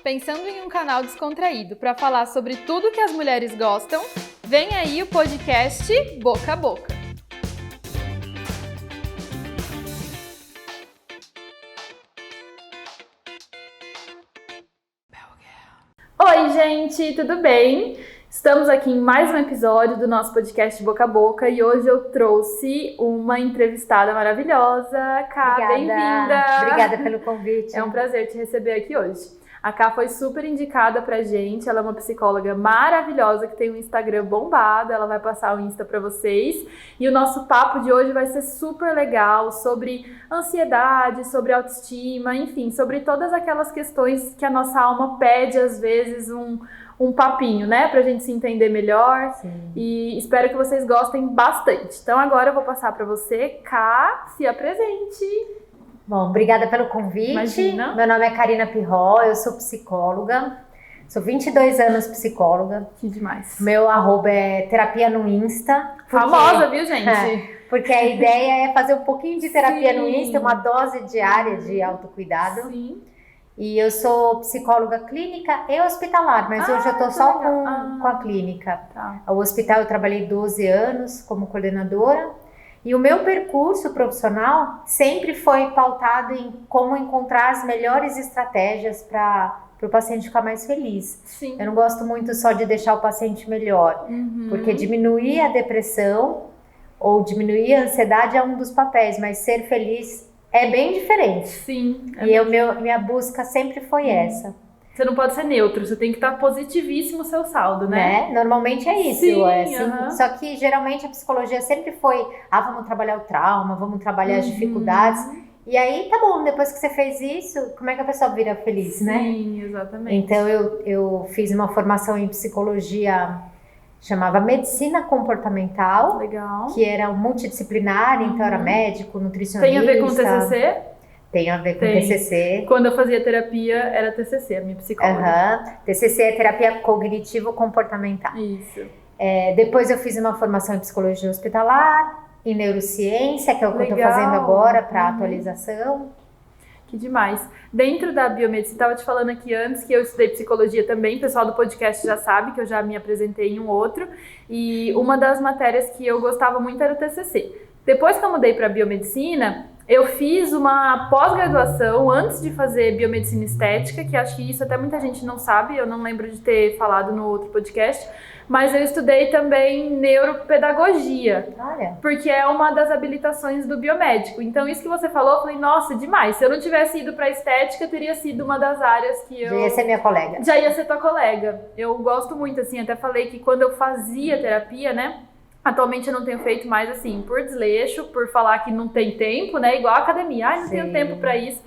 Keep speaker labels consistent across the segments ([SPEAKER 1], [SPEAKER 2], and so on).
[SPEAKER 1] Pensando em um canal descontraído para falar sobre tudo que as mulheres gostam, vem aí o podcast Boca a Boca. Oi, gente, tudo bem? Estamos aqui em mais um episódio do nosso podcast Boca a Boca e hoje eu trouxe uma entrevistada maravilhosa. Ká, bem-vinda!
[SPEAKER 2] Obrigada pelo convite.
[SPEAKER 1] É um prazer te receber aqui hoje. A Ká foi super indicada pra gente, ela é uma psicóloga maravilhosa que tem um Instagram bombado, ela vai passar o Insta pra vocês. E o nosso papo de hoje vai ser super legal sobre ansiedade, sobre autoestima, enfim, sobre todas aquelas questões que a nossa alma pede às vezes um papinho, né? Pra gente se entender melhor.
[SPEAKER 2] Sim.
[SPEAKER 1] E espero que vocês gostem bastante. Então agora eu vou passar pra você. Ká, se apresente.
[SPEAKER 2] Bom, obrigada pelo convite.
[SPEAKER 1] Imagina.
[SPEAKER 2] Meu nome é Karina Pirró, eu sou psicóloga. Sou 22 anos psicóloga.
[SPEAKER 1] Que demais.
[SPEAKER 2] Meu arroba é terapia no Insta.
[SPEAKER 1] Famosa, viu, gente?
[SPEAKER 2] Porque a ideia é fazer um pouquinho de terapia
[SPEAKER 1] Sim.
[SPEAKER 2] no Insta, uma dose diária de autocuidado.
[SPEAKER 1] Sim.
[SPEAKER 2] E eu sou psicóloga clínica e hospitalar, mas hoje eu tô só com a clínica.
[SPEAKER 1] Tá.
[SPEAKER 2] O hospital eu trabalhei 12 anos como coordenadora. E o meu percurso profissional sempre foi pautado em como encontrar as melhores estratégias para o paciente ficar mais feliz.
[SPEAKER 1] Sim.
[SPEAKER 2] Eu não gosto muito só de deixar o paciente melhor, porque diminuir a depressão ou diminuir a ansiedade é um dos papéis, mas ser feliz é bem diferente.
[SPEAKER 1] Sim.
[SPEAKER 2] Minha busca sempre foi essa.
[SPEAKER 1] Você não pode ser neutro, você tem que estar positivíssimo o seu saldo, né?
[SPEAKER 2] Normalmente é isso.
[SPEAKER 1] Sim,
[SPEAKER 2] Só que geralmente a psicologia sempre foi, vamos trabalhar o trauma, vamos trabalhar as dificuldades. E aí, tá bom, depois que você fez isso, como é que a pessoa vira feliz, né?
[SPEAKER 1] Sim, exatamente.
[SPEAKER 2] Então eu fiz uma formação em psicologia, chamava Medicina Comportamental.
[SPEAKER 1] Legal.
[SPEAKER 2] Que era multidisciplinar, então era médico, nutricionista.
[SPEAKER 1] Tem a ver com o TCC?
[SPEAKER 2] Tem a ver com TCC.
[SPEAKER 1] Quando eu fazia terapia, era TCC, a minha psicóloga.
[SPEAKER 2] TCC é terapia cognitivo-comportamental.
[SPEAKER 1] Isso.
[SPEAKER 2] Depois eu fiz uma formação em psicologia hospitalar, em neurociência, que é o que eu estou fazendo agora para atualização.
[SPEAKER 1] Que demais. Dentro da biomedicina, estava te falando aqui antes que eu estudei psicologia também, o pessoal do podcast já sabe que eu já me apresentei em um outro, e uma das matérias que eu gostava muito era o TCC. Depois que eu mudei para biomedicina, eu fiz uma pós-graduação antes de fazer biomedicina estética, que acho que isso até muita gente não sabe, eu não lembro de ter falado no outro podcast, mas eu estudei também neuropedagogia, porque é uma das habilitações do biomédico. Então isso que você falou, eu falei, nossa, demais. Se eu não tivesse ido para estética, teria sido uma das áreas que eu...
[SPEAKER 2] Já ia ser minha colega.
[SPEAKER 1] Já ia ser tua colega. Eu gosto muito, assim, até falei que quando eu fazia terapia, né? Atualmente eu não tenho feito mais assim, por desleixo, por falar que não tem tempo, né? Igual a academia, não tenho tempo pra isso.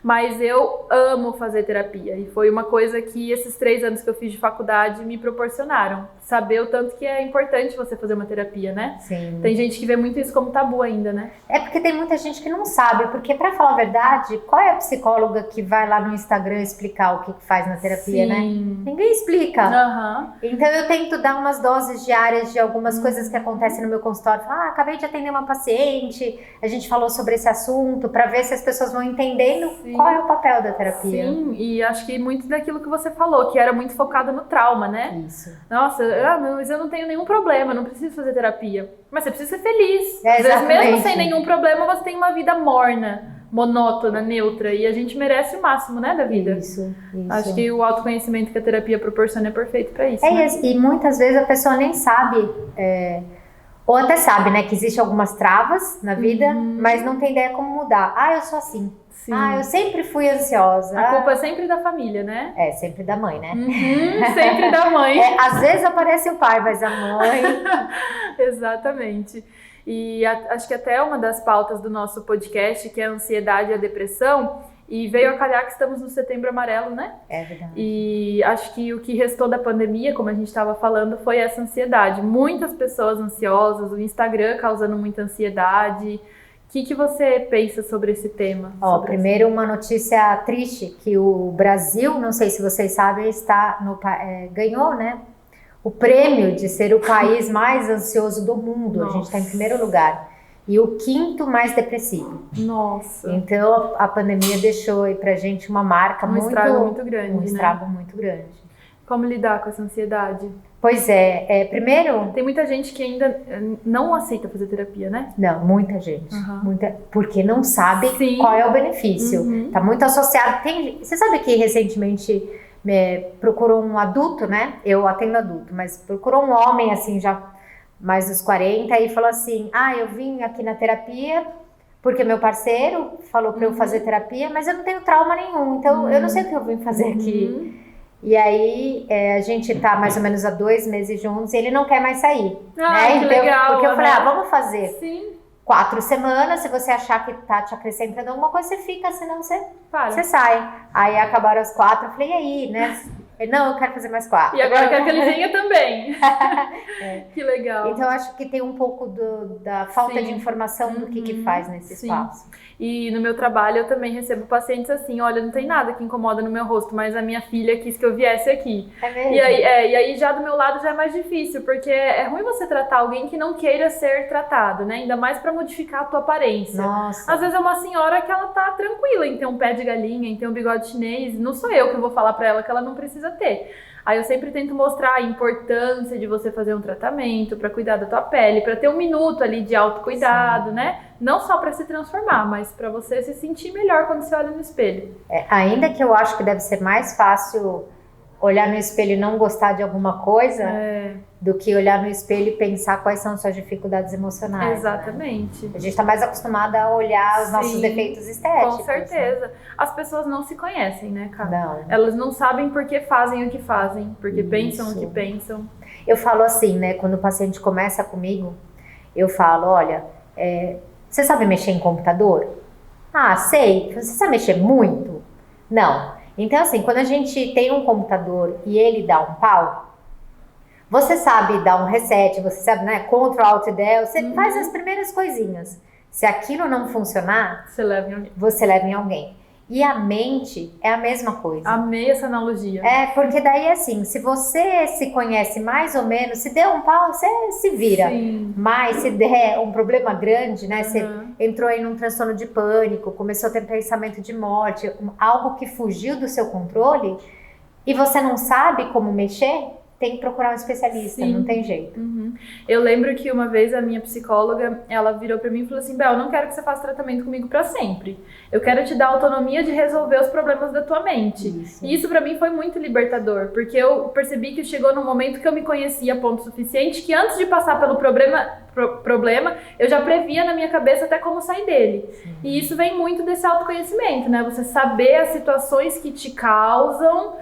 [SPEAKER 1] Mas eu amo fazer terapia e foi uma coisa que esses 3 anos que eu fiz de faculdade me proporcionaram. Saber o tanto que é importante você fazer uma terapia, né?
[SPEAKER 2] Sim.
[SPEAKER 1] Tem gente que vê muito isso como tabu ainda, né?
[SPEAKER 2] É porque tem muita gente que não sabe, porque pra falar a verdade, qual é a psicóloga que vai lá no Instagram explicar o que faz na terapia, né? Ninguém explica. Então eu tento dar umas doses diárias de algumas coisas que acontecem no meu consultório. Acabei de atender uma paciente, a gente falou sobre esse assunto, pra ver se as pessoas vão entendendo qual é o papel da terapia.
[SPEAKER 1] Sim, e acho que muito daquilo que você falou, que era muito focado no trauma, né?
[SPEAKER 2] Isso.
[SPEAKER 1] Nossa, mas eu não tenho nenhum problema, não preciso fazer terapia. Mas você precisa ser feliz.
[SPEAKER 2] Às
[SPEAKER 1] vezes, mesmo sem nenhum problema, você tem uma vida morna, monótona, neutra. E a gente merece o máximo, né, da vida.
[SPEAKER 2] Isso.
[SPEAKER 1] Acho que o autoconhecimento que a terapia proporciona é perfeito pra isso. Né?
[SPEAKER 2] E muitas vezes a pessoa nem sabe... Ou até sabe, né, que existem algumas travas na vida, mas não tem ideia como mudar. Eu sou assim.
[SPEAKER 1] Sim.
[SPEAKER 2] Eu sempre fui ansiosa.
[SPEAKER 1] A culpa é sempre da família, né?
[SPEAKER 2] Sempre da mãe, né?
[SPEAKER 1] Sempre da mãe.
[SPEAKER 2] Às vezes aparece o pai, mas a mãe...
[SPEAKER 1] Exatamente. E acho que até uma das pautas do nosso podcast, que é a ansiedade e a depressão, e veio a calhar que estamos no Setembro Amarelo, né?
[SPEAKER 2] É verdade.
[SPEAKER 1] E acho que o que restou da pandemia, como a gente estava falando, foi essa ansiedade. Muitas pessoas ansiosas, o Instagram causando muita ansiedade. O que você pensa sobre esse tema?
[SPEAKER 2] Primeiro uma notícia triste, que o Brasil, não sei se vocês sabem, ganhou, né? O prêmio de ser o país mais ansioso do mundo.
[SPEAKER 1] Nossa.
[SPEAKER 2] A gente está em primeiro lugar. e o quinto mais depressivo.
[SPEAKER 1] Nossa.
[SPEAKER 2] Então a pandemia deixou aí pra gente uma marca
[SPEAKER 1] um estrago muito grande.
[SPEAKER 2] Um estrago muito grande.
[SPEAKER 1] Como lidar com essa ansiedade?
[SPEAKER 2] Pois primeiro...
[SPEAKER 1] Tem muita gente que ainda não aceita fazer terapia, né?
[SPEAKER 2] Não, muita gente. Porque não sabe qual é o benefício. Tá muito associado. Você sabe que recentemente procurou um adulto, né? Eu atendo adulto, mas procurou um homem, assim, já mais dos 40 e falou assim, eu vim aqui na terapia porque meu parceiro falou pra eu fazer terapia, mas eu não tenho trauma nenhum, então eu não sei o que eu vim fazer aqui. E aí, a gente tá mais ou menos há 2 meses juntos e ele não quer mais sair. Né?
[SPEAKER 1] Que legal,
[SPEAKER 2] porque eu falei, vamos fazer
[SPEAKER 1] Sim.
[SPEAKER 2] 4 semanas, se você achar que tá te acrescentando alguma coisa, você fica, senão você sai. Aí acabaram as 4, eu falei, e aí, né? Não, eu quero fazer mais 4.
[SPEAKER 1] E agora eu quero que ele venha também. Que legal.
[SPEAKER 2] Então, eu acho que tem um pouco da falta de informação do que faz nesse espaço.
[SPEAKER 1] E no meu trabalho eu também recebo pacientes assim, olha, não tem nada que incomoda no meu rosto, mas a minha filha quis que eu viesse aqui.
[SPEAKER 2] É mesmo?
[SPEAKER 1] E aí já do meu lado já é mais difícil, porque é ruim você tratar alguém que não queira ser tratado, né? Ainda mais pra modificar a tua aparência.
[SPEAKER 2] Nossa.
[SPEAKER 1] Às vezes é uma senhora que ela tá tranquila em ter um pé de galinha, em ter um bigode chinês, não sou eu que vou falar pra ela que ela não precisa ter. Aí eu sempre tento mostrar a importância de você fazer um tratamento para cuidar da tua pele, para ter um minuto ali de autocuidado, né? Não só para se transformar, mas para você se sentir melhor quando você olha no espelho.
[SPEAKER 2] Ainda que eu acho que deve ser mais fácil olhar no espelho e não gostar de alguma coisa do que olhar no espelho e pensar quais são suas dificuldades emocionais.
[SPEAKER 1] Exatamente.
[SPEAKER 2] Né? A gente está mais acostumada a olhar os nossos defeitos estéticos.
[SPEAKER 1] Com certeza.
[SPEAKER 2] Né?
[SPEAKER 1] As pessoas não se conhecem, né, cara?
[SPEAKER 2] Não.
[SPEAKER 1] Elas não sabem por que fazem o que fazem, porque pensam o que pensam.
[SPEAKER 2] Eu falo assim, né, quando o paciente começa comigo, eu falo, olha, você sabe mexer em computador? Sei. Você sabe mexer muito? Não. Então, assim, quando a gente tem um computador e ele dá um pau, você sabe dar um reset, você sabe, né, Ctrl, Alt, Del, você faz as primeiras coisinhas. Se aquilo não funcionar, você leva em alguém. E a mente é a mesma coisa.
[SPEAKER 1] Amei essa analogia.
[SPEAKER 2] Porque daí, assim, se você se conhece mais ou menos, se der um pau, você se vira.
[SPEAKER 1] Sim.
[SPEAKER 2] Mas se der um problema grande, né, você entrou aí num transtorno de pânico, começou a ter pensamento de morte, algo que fugiu do seu controle, e você não sabe como mexer, tem que procurar um especialista, não tem jeito.
[SPEAKER 1] Eu lembro que uma vez a minha psicóloga, ela virou pra mim e falou assim, Bel, eu não quero que você faça tratamento comigo pra sempre. Eu quero te dar autonomia de resolver os problemas da tua mente. E isso pra mim foi muito libertador, porque eu percebi que chegou num momento que eu me conhecia a ponto suficiente que antes de passar pelo problema, eu já previa na minha cabeça até como sair dele. E isso vem muito desse autoconhecimento, né? Você saber as situações que te causam,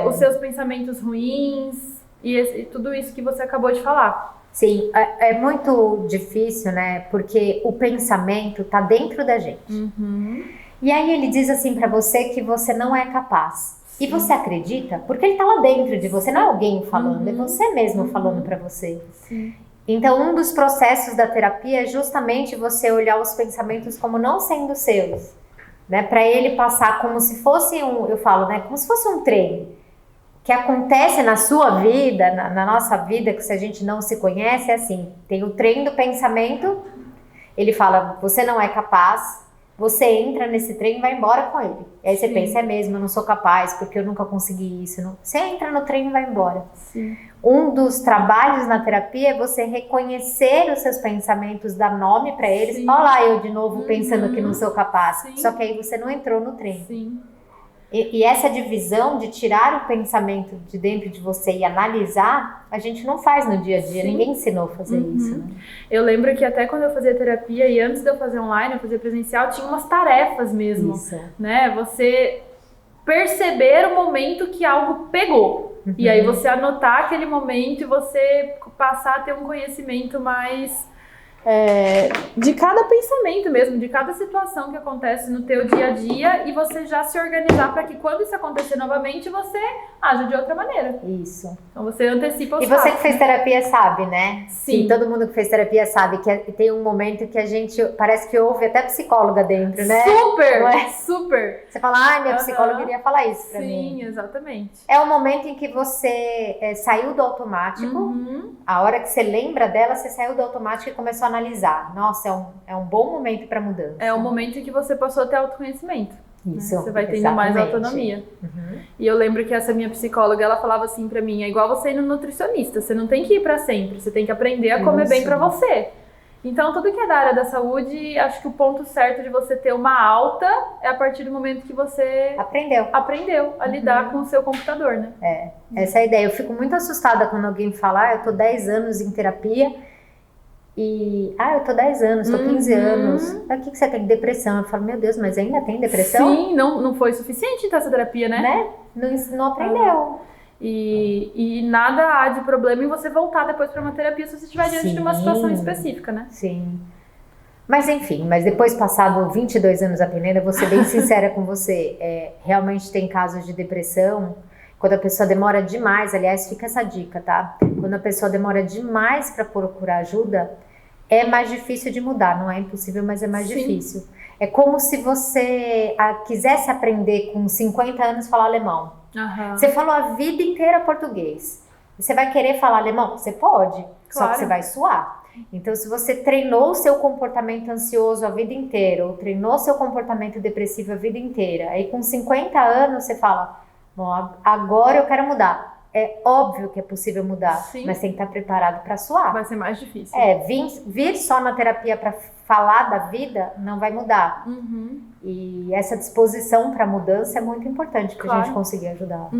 [SPEAKER 1] os seus pensamentos ruins e tudo isso que você acabou de falar.
[SPEAKER 2] Sim, é muito difícil, né? Porque o pensamento tá dentro da gente. E aí ele diz assim pra você que você não é capaz. E você acredita? Porque ele tá lá dentro de você, não é alguém falando, é você mesmo falando pra você. Então, um dos processos da terapia é justamente você olhar os pensamentos como não sendo seus, né? Para ele passar como se fosse eu falo, né? Como se fosse um trem que acontece na sua vida, na nossa vida, que se a gente não se conhece, é assim, tem o trem do pensamento, ele fala, você não é capaz, você entra nesse trem e vai embora com ele. E aí você pensa, é mesmo, eu não sou capaz, porque eu nunca consegui isso. Não. Você entra no trem e vai embora. Um dos trabalhos na terapia é você reconhecer os seus pensamentos, dar nome para eles. Olha lá eu de novo pensando que não sou capaz. Só que aí você não entrou no trem. E essa divisão de tirar o pensamento de dentro de você e analisar, a gente não faz no dia a dia. Ninguém ensinou a fazer isso. Né?
[SPEAKER 1] Eu lembro que até quando eu fazia terapia e antes de eu fazer online, eu fazia presencial, tinha umas tarefas mesmo. Né? Você perceber o momento que algo pegou. E aí você anotar aquele momento e você passar a ter um conhecimento mais de cada pensamento mesmo, de cada situação que acontece no teu dia a dia e você já se organizar para que quando isso acontecer novamente você aja de outra maneira.
[SPEAKER 2] Isso.
[SPEAKER 1] Então você antecipa os
[SPEAKER 2] fatos. E você que fez terapia sabe, né?
[SPEAKER 1] Sim.
[SPEAKER 2] Todo mundo que fez terapia sabe que tem um momento que a gente parece que ouve até psicóloga dentro, né?
[SPEAKER 1] Super!
[SPEAKER 2] Não é?
[SPEAKER 1] Super!
[SPEAKER 2] Você fala, minha psicóloga iria falar isso pra mim.
[SPEAKER 1] Sim, exatamente.
[SPEAKER 2] É o momento em que você saiu do automático, a hora que você lembra dela, você saiu do automático e começou a analisar. Nossa, é um bom momento para mudança.
[SPEAKER 1] É o momento em que você passou a ter autoconhecimento.
[SPEAKER 2] Isso,
[SPEAKER 1] né? Você vai tendo mais autonomia. E eu lembro que essa minha psicóloga, ela falava assim pra mim, é igual você ir no nutricionista, você não tem que ir pra sempre, você tem que aprender a comer bem pra você. Então, tudo que é da área da saúde, acho que o ponto certo de você ter uma alta é a partir do momento que você aprendeu a lidar com o seu computador, né?
[SPEAKER 2] Essa é a ideia. Eu fico muito assustada quando alguém fala, eu tô 10 anos em terapia e, eu tô 10 anos, tô 15 anos. O que você tem? Depressão. Eu falo, meu Deus, mas ainda tem depressão?
[SPEAKER 1] Sim, não foi suficiente então essa terapia, né?
[SPEAKER 2] Não aprendeu.
[SPEAKER 1] E nada há de problema em você voltar depois para uma terapia se você estiver diante de uma situação específica, né?
[SPEAKER 2] Sim. Mas enfim, depois passado 22 anos atendendo, eu vou ser bem sincera com você, realmente tem casos de depressão, quando a pessoa demora demais, aliás, fica essa dica, tá? Quando a pessoa demora demais para procurar ajuda, é mais difícil de mudar, não é impossível, mas é mais difícil. É como se você quisesse aprender com 50 anos falar alemão. Você falou a vida inteira português. Você vai querer falar alemão? Você pode, só que você vai suar. Então, se você treinou o seu comportamento ansioso a vida inteira, ou treinou seu comportamento depressivo a vida inteira, aí com 50 anos você fala, bom, agora eu quero mudar. É óbvio que é possível mudar, mas tem que estar preparado para suar.
[SPEAKER 1] Vai ser mais difícil.
[SPEAKER 2] Vir só na terapia para falar da vida não vai mudar. E essa disposição para mudança é muito importante para a gente conseguir ajudar.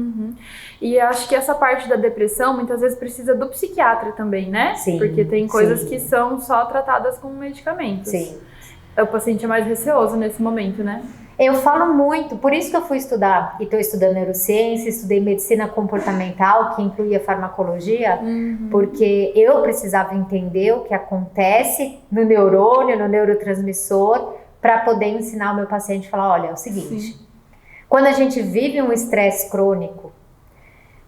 [SPEAKER 1] E acho que essa parte da depressão muitas vezes precisa do psiquiatra também, né?
[SPEAKER 2] Sim.
[SPEAKER 1] Porque tem coisas que são só tratadas com medicamentos.
[SPEAKER 2] Sim.
[SPEAKER 1] O paciente é mais receoso nesse momento, né?
[SPEAKER 2] Eu falo muito, por isso que eu fui estudar, e estou estudando neurociência, estudei medicina comportamental, que incluía farmacologia, porque eu precisava entender o que acontece no neurônio, no neurotransmissor, para poder ensinar o meu paciente a falar, olha, é o seguinte, quando a gente vive um estresse crônico,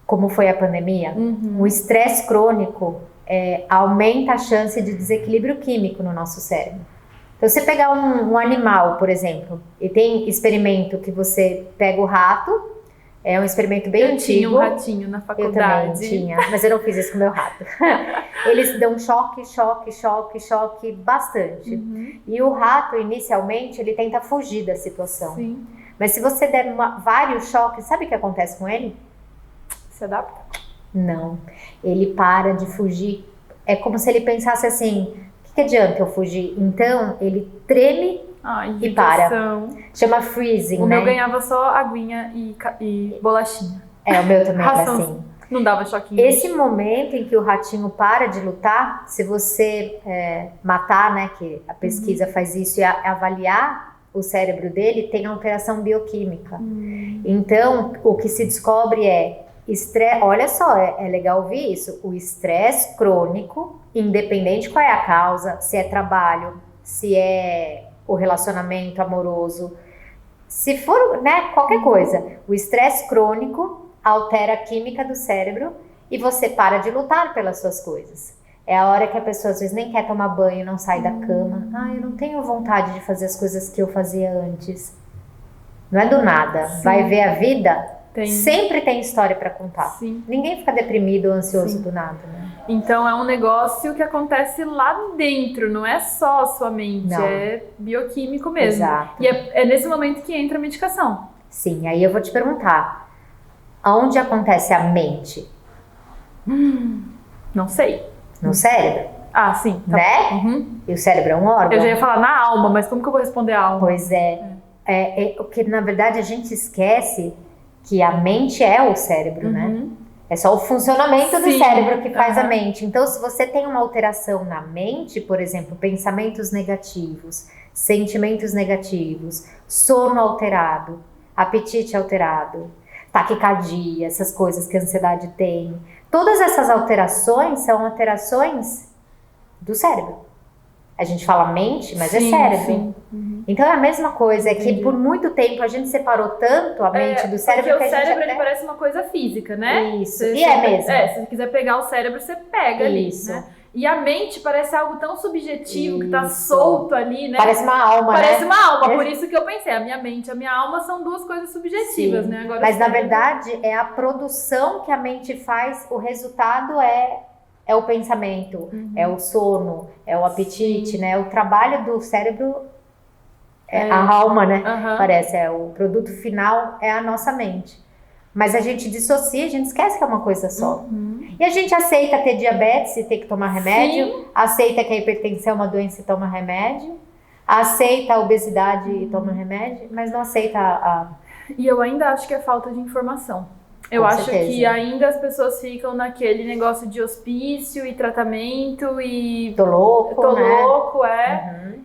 [SPEAKER 2] como foi a pandemia, o estresse crônico aumenta a chance de desequilíbrio químico no nosso cérebro. Então, você pegar um animal, por exemplo, e tem experimento que você pega o rato, é um experimento bem antigo.
[SPEAKER 1] Eu tinha um ratinho na faculdade.
[SPEAKER 2] Eu também tinha, mas eu não fiz isso com o meu rato. Eles dão choque bastante. E o rato, inicialmente, ele tenta fugir da situação.
[SPEAKER 1] Sim.
[SPEAKER 2] Mas se você der vários choques, sabe o que acontece com ele?
[SPEAKER 1] Se adapta?
[SPEAKER 2] Não. Ele para de fugir. É como se ele pensasse assim... que adianta eu fugir? Então, ele treme e para. Chama freezing,
[SPEAKER 1] O meu ganhava só aguinha e bolachinha.
[SPEAKER 2] O meu também era assim.
[SPEAKER 1] Não dava choquinho.
[SPEAKER 2] Esse momento em que o ratinho para de lutar, se você matar, né, que a pesquisa faz isso, e avaliar o cérebro dele, tem alteração bioquímica. Então, o que se descobre olha só, é legal ouvir isso, o estresse crônico, independente qual é a causa, se é trabalho, se é o relacionamento amoroso, se for, né, qualquer coisa, o estresse crônico altera a química do cérebro e você para de lutar pelas suas coisas. É a hora que a pessoa às vezes nem quer tomar banho, não sai da cama. Eu não tenho vontade de fazer as coisas que eu fazia antes. Não é do nada. Vai ver a vida... Sempre tem história para contar. Ninguém fica deprimido ou ansioso do nada, né?
[SPEAKER 1] Então é um negócio que acontece lá dentro, não é só a sua mente, é bioquímico mesmo.
[SPEAKER 2] Exato.
[SPEAKER 1] E é nesse momento que entra a medicação.
[SPEAKER 2] Sim, aí eu vou te perguntar, aonde acontece a mente?
[SPEAKER 1] Não sei.
[SPEAKER 2] No cérebro?
[SPEAKER 1] Sim.
[SPEAKER 2] Tá, né? E o cérebro é um órgão?
[SPEAKER 1] Eu já ia falar na alma, mas como que eu vou responder a alma?
[SPEAKER 2] Pois porque na verdade a gente esquece que a mente é o cérebro, né? É só o funcionamento do cérebro que faz a mente. Então, se você tem uma alteração na mente, por exemplo, pensamentos negativos, sentimentos negativos, sono alterado, apetite alterado, taquicardia, essas coisas que a ansiedade tem, todas essas alterações são alterações do cérebro. A gente fala mente, mas é cérebro. Então é a mesma coisa, é que por muito tempo a gente separou tanto a mente do cérebro
[SPEAKER 1] porque
[SPEAKER 2] que
[SPEAKER 1] o cérebro ele parece uma coisa física, né?
[SPEAKER 2] Isso, e é mesmo.
[SPEAKER 1] Se você quiser pegar o cérebro, você pega ali, né? E a mente parece algo tão subjetivo, que tá solto ali, né?
[SPEAKER 2] Parece uma alma,
[SPEAKER 1] Parece uma alma, por isso que eu pensei, a minha mente e a minha alma são duas coisas subjetivas, né? Agora,
[SPEAKER 2] mas na verdade é a produção que a mente faz, o resultado é é o pensamento, é o sono, é o apetite, né? O trabalho do cérebro é a alma, né? Parece, o produto final é a nossa mente. Mas a gente dissocia, a gente esquece que é uma coisa só. E a gente aceita ter diabetes e ter que tomar remédio, aceita que a hipertensão é uma doença e toma remédio, aceita a obesidade e toma remédio, mas não aceita a...
[SPEAKER 1] E eu ainda acho que é falta de informação. Eu acho que ainda as pessoas ficam naquele negócio de hospício e tratamento e...
[SPEAKER 2] Tô louco,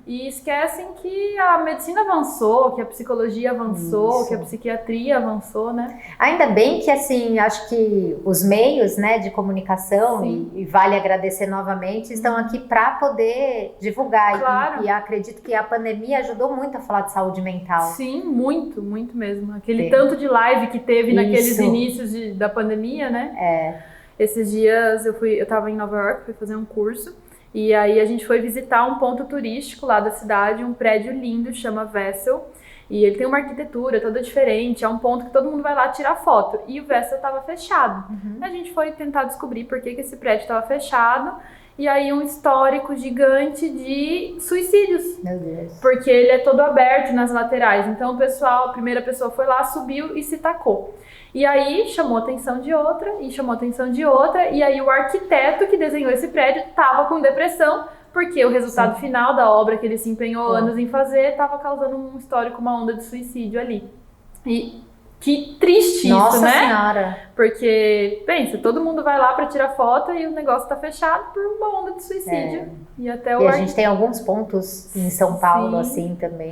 [SPEAKER 1] E esquecem que a medicina avançou, que a psicologia avançou, que a psiquiatria avançou, né?
[SPEAKER 2] Ainda bem que, assim, acho que os meios, né, de comunicação, e vale agradecer novamente, estão aqui para poder divulgar.
[SPEAKER 1] Claro.
[SPEAKER 2] E acredito que a pandemia ajudou muito a falar de saúde mental.
[SPEAKER 1] Sim, muito, muito mesmo. Aquele tanto de live que teve naqueles inícios da pandemia, né? Esses dias eu tava em Nova York, fui fazer um curso. E aí a gente foi visitar um ponto turístico lá da cidade, um prédio lindo, chama Vessel. E ele tem uma arquitetura toda diferente, é um ponto que todo mundo vai lá tirar foto. E o Vessel estava fechado. A gente foi tentar descobrir por que esse prédio estava fechado. E aí um histórico gigante de suicídios.
[SPEAKER 2] Meu Deus.
[SPEAKER 1] Porque ele é todo aberto nas laterais. Então o pessoal, a primeira pessoa foi lá, subiu e se tacou. E aí chamou a atenção de outra, e aí o arquiteto que desenhou esse prédio estava com depressão, porque o resultado final da obra que ele se empenhou anos em fazer estava causando um histórico, uma onda de suicídio ali. E que triste isso, né?
[SPEAKER 2] Senhora!
[SPEAKER 1] Porque, pensa, todo mundo vai lá para tirar foto e o negócio tá fechado por uma onda de suicídio. E até
[SPEAKER 2] a gente tem alguns pontos em São Paulo, assim, também.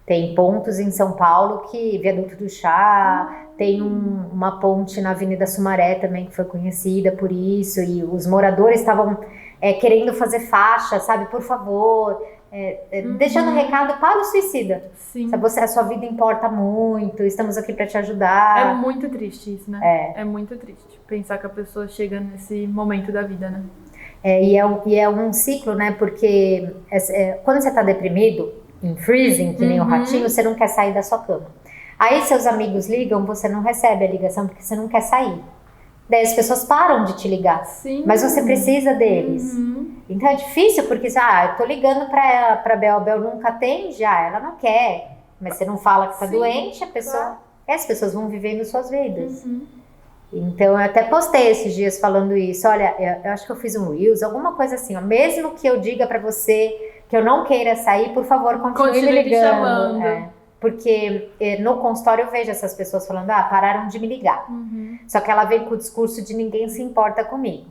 [SPEAKER 2] Tem pontos em São Paulo que, Viaduto do Chá, tem uma ponte na Avenida Sumaré também que foi conhecida por isso, e os moradores estavam querendo fazer faixa, sabe, por favor, deixando recado para o suicida.
[SPEAKER 1] Sim.
[SPEAKER 2] A sua vida importa muito, estamos aqui para te ajudar.
[SPEAKER 1] É muito triste isso, né? É muito triste pensar que a pessoa chega nesse momento da vida, né?
[SPEAKER 2] E é um ciclo, né, porque quando você está deprimido, em freezing, que nem o ratinho, você não quer sair da sua cama. Aí seus amigos ligam, você não recebe a ligação porque você não quer sair. Daí as pessoas param de te ligar.
[SPEAKER 1] Sim.
[SPEAKER 2] Mas você precisa deles. Então é difícil, porque eu tô ligando pra Bel, a Bel nunca atende, ela não quer. Mas você não fala que tá doente, a pessoa... As pessoas vão vivendo suas vidas. Então eu até postei esses dias falando isso. Olha, eu acho que eu fiz um Reels, alguma coisa assim, ó. Mesmo que eu diga pra você que eu não queira sair, por favor, continue me ligando.
[SPEAKER 1] Chamando.
[SPEAKER 2] Porque no consultório eu vejo essas pessoas falando, pararam de me ligar. Só que ela vem com o discurso de ninguém se importa comigo.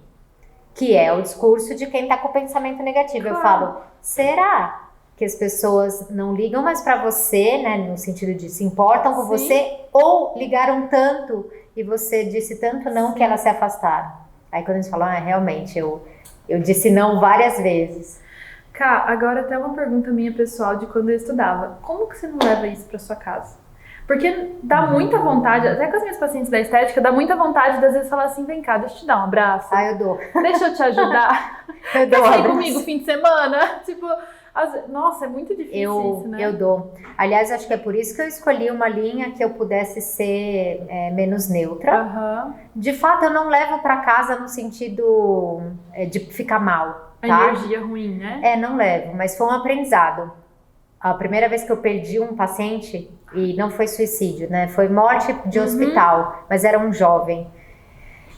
[SPEAKER 2] Que é o discurso de quem tá com o pensamento negativo. Eu falo, será que as pessoas não ligam mais pra você, né? No sentido de se importam com você, ou ligaram tanto e você disse tanto não que elas se afastaram? Aí quando eles falam, realmente, eu disse não várias vezes.
[SPEAKER 1] Cá, agora até uma pergunta minha pessoal de quando eu estudava. Como que você não leva isso pra sua casa? Porque dá muita vontade, até com as minhas pacientes da estética, dá muita vontade de às vezes falar assim, vem cá, deixa eu te dar um abraço.
[SPEAKER 2] Eu dou.
[SPEAKER 1] Deixa eu te ajudar.
[SPEAKER 2] Eu dou.
[SPEAKER 1] Quer sair comigo fim de semana? Tipo, nossa, é muito difícil isso, né?
[SPEAKER 2] Eu dou. Aliás, acho que é por isso que eu escolhi uma linha que eu pudesse ser menos neutra. De fato, eu não levo pra casa no sentido de ficar mal.
[SPEAKER 1] A energia ruim, né?
[SPEAKER 2] Não levo, mas foi um aprendizado. A primeira vez que eu perdi um paciente, e não foi suicídio, né? Foi morte de hospital, mas era um jovem.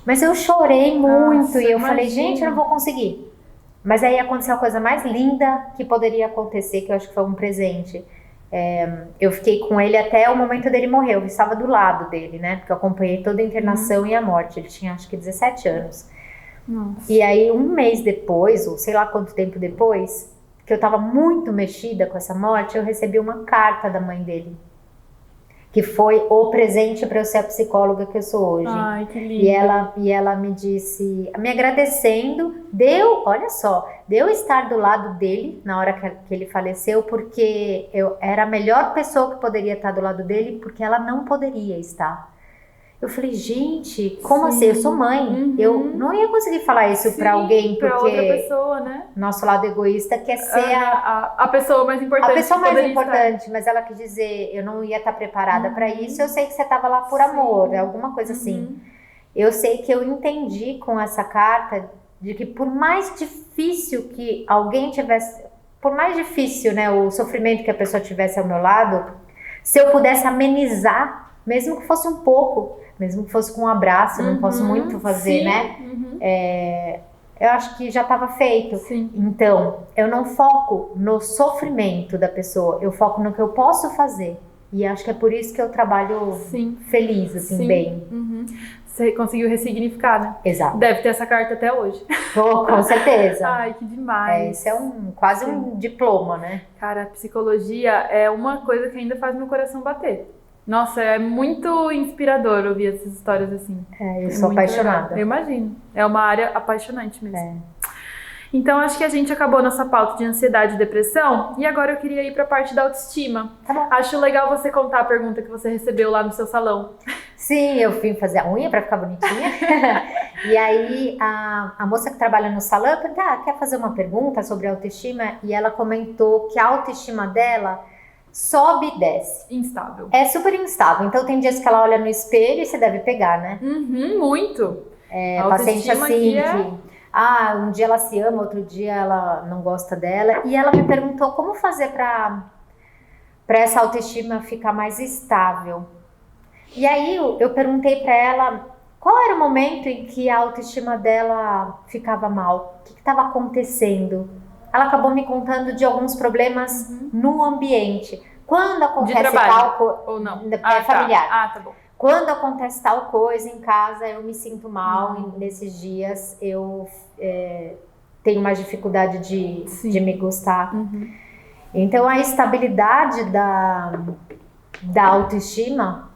[SPEAKER 2] Mas eu chorei muito e eu falei, gente, eu não vou conseguir. Mas aí aconteceu a coisa mais linda que poderia acontecer, que eu acho que foi um presente. Eu fiquei com ele até o momento dele morrer, eu estava do lado dele, né? Porque eu acompanhei toda a internação e a morte. Ele tinha acho que 17 anos.
[SPEAKER 1] Nossa.
[SPEAKER 2] E aí um mês depois, ou sei lá quanto tempo depois, que eu tava muito mexida com essa morte, eu recebi uma carta da mãe dele. Que foi o presente para eu ser a psicóloga que eu sou hoje.
[SPEAKER 1] Ai, que lindo.
[SPEAKER 2] E ela me disse, me agradecendo, olha só, de eu estar do lado dele na hora que ele faleceu, porque eu era a melhor pessoa que poderia estar do lado dele, porque ela não poderia estar. Eu falei, gente, como assim? Eu sou mãe. Eu não ia conseguir falar isso pra alguém, porque...
[SPEAKER 1] pra outra pessoa, né?
[SPEAKER 2] Nosso lado egoísta quer ser
[SPEAKER 1] a pessoa mais importante.
[SPEAKER 2] A pessoa mais importante, mas ela quis dizer, eu não ia estar preparada pra isso, eu sei que você tava lá por amor, alguma coisa assim. eu sei que eu entendi com essa carta de que por mais difícil que alguém tivesse, por mais difícil, né, o sofrimento que a pessoa tivesse ao meu lado, se eu pudesse amenizar, mesmo que fosse um pouco, mesmo que fosse com um abraço, eu não posso muito fazer, né? Eu acho que já estava feito.
[SPEAKER 1] Sim.
[SPEAKER 2] Então, eu não foco no sofrimento da pessoa, eu foco no que eu posso fazer. E acho que é por isso que eu trabalho feliz, assim, bem.
[SPEAKER 1] Você conseguiu ressignificar, né?
[SPEAKER 2] Exato.
[SPEAKER 1] Deve ter essa carta até hoje.
[SPEAKER 2] Com certeza.
[SPEAKER 1] Ai, que demais.
[SPEAKER 2] Isso é quase um diploma, né?
[SPEAKER 1] Cara, a psicologia é uma coisa que ainda faz meu coração bater. Nossa, é muito inspirador ouvir essas histórias assim.
[SPEAKER 2] Eu sou apaixonada.
[SPEAKER 1] Legal. Eu imagino. É uma área apaixonante mesmo. Então, acho que a gente acabou nossa pauta de ansiedade e depressão. E agora eu queria ir para a parte da autoestima.
[SPEAKER 2] Tá bom.
[SPEAKER 1] Acho legal você contar a pergunta que você recebeu lá no seu salão.
[SPEAKER 2] Sim, eu vim fazer a unha para ficar bonitinha. E aí, a moça que trabalha no salão, eu perguntei, quer fazer uma pergunta sobre autoestima? E ela comentou que a autoestima dela sobe e desce.
[SPEAKER 1] Instável.
[SPEAKER 2] É super instável. Então, tem dias que ela olha no espelho e você deve pegar, né?
[SPEAKER 1] Muito.
[SPEAKER 2] Paciente assim que... um dia ela se ama, outro dia ela não gosta dela. E ela me perguntou como fazer para essa autoestima ficar mais estável. E aí eu perguntei para ela qual era o momento em que a autoestima dela ficava mal. O que estava acontecendo? Ela acabou me contando de alguns problemas no ambiente. Quando acontece
[SPEAKER 1] de trabalho, ou não?
[SPEAKER 2] Familiar.
[SPEAKER 1] Tá bom.
[SPEAKER 2] Quando acontece tal coisa em casa, eu me sinto mal. E nesses dias eu tenho mais dificuldade de me gostar. Então, a estabilidade da autoestima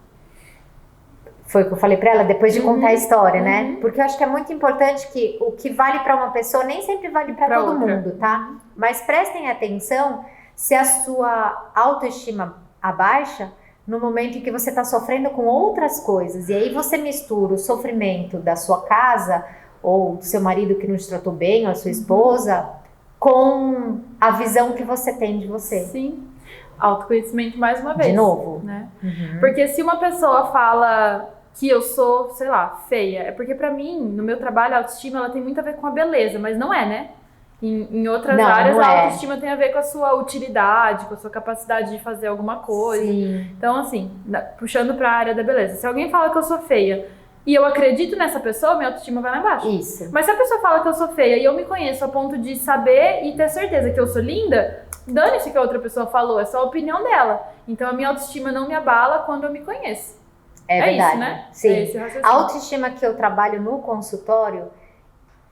[SPEAKER 2] foi o que eu falei pra ela depois de contar a história, né? Porque eu acho que é muito importante que o que vale pra uma pessoa nem sempre vale pra todo mundo, tá? Mas prestem atenção se a sua autoestima abaixa no momento em que você está sofrendo com outras coisas. E aí você mistura o sofrimento da sua casa, ou do seu marido que não te tratou bem, ou a sua esposa, com a visão que você tem de você.
[SPEAKER 1] Sim. Autoconhecimento mais uma vez.
[SPEAKER 2] De novo.
[SPEAKER 1] Né? Porque se uma pessoa fala que eu sou, sei lá, feia, é porque pra mim, no meu trabalho, a autoestima ela tem muito a ver com a beleza, mas não é, né? Em outras áreas, a autoestima tem a ver com a sua utilidade, com a sua capacidade de fazer alguma coisa.
[SPEAKER 2] Sim.
[SPEAKER 1] Então, assim, puxando pra área da beleza. Se alguém fala que eu sou feia e eu acredito nessa pessoa, minha autoestima vai lá embaixo.
[SPEAKER 2] Isso.
[SPEAKER 1] Mas se a pessoa fala que eu sou feia e eu me conheço a ponto de saber e ter certeza que eu sou linda, dane-se o que a outra pessoa falou, é só a opinião dela. Então, a minha autoestima não me abala quando eu me conheço.
[SPEAKER 2] É verdade.
[SPEAKER 1] Isso, né?
[SPEAKER 2] Sim. A autoestima que eu trabalho no consultório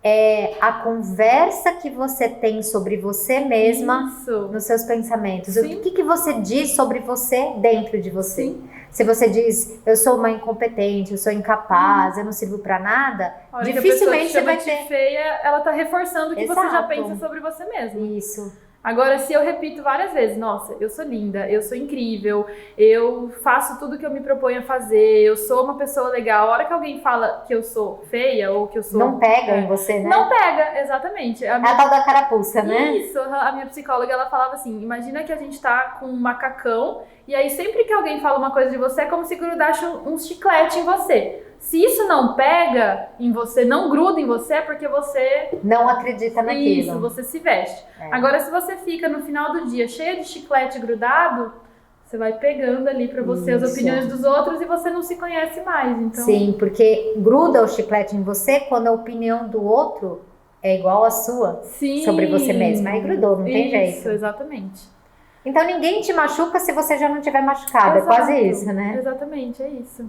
[SPEAKER 2] é a conversa que você tem sobre você mesma nos seus pensamentos. Sim. O que você diz sobre você dentro de você? Sim. Se você diz, eu sou uma incompetente, eu sou incapaz, eu não sirvo pra nada, dificilmente você vai ter...
[SPEAKER 1] feia, ela tá reforçando o que você já pensa sobre você mesma.
[SPEAKER 2] Isso.
[SPEAKER 1] Agora, se eu repito várias vezes, nossa, eu sou linda, eu sou incrível, eu faço tudo que eu me proponho a fazer, eu sou uma pessoa legal. A hora que alguém fala que eu sou feia ou que eu sou...
[SPEAKER 2] Não pega em você, né?
[SPEAKER 1] Não pega, exatamente.
[SPEAKER 2] A tal da carapuça, né?
[SPEAKER 1] Isso, a minha psicóloga, ela falava assim, imagina que a gente tá com um macacão e aí sempre que alguém fala uma coisa de você, é como se grudasse um chiclete em você. Se isso não pega em você, não gruda em você, é porque você...
[SPEAKER 2] não acredita naquilo.
[SPEAKER 1] Isso, você se veste. Agora, se você fica no final do dia cheia de chiclete grudado, você vai pegando ali pra você as opiniões dos outros e você não se conhece mais. Então...
[SPEAKER 2] Sim, porque gruda o chiclete em você quando a opinião do outro é igual à sua.
[SPEAKER 1] Sim.
[SPEAKER 2] Sobre você mesma. Aí grudou, não tem jeito.
[SPEAKER 1] Isso, exatamente.
[SPEAKER 2] Então, ninguém te machuca se você já não tiver machucado.
[SPEAKER 1] Exato.
[SPEAKER 2] É quase isso, né?
[SPEAKER 1] Exatamente, é isso.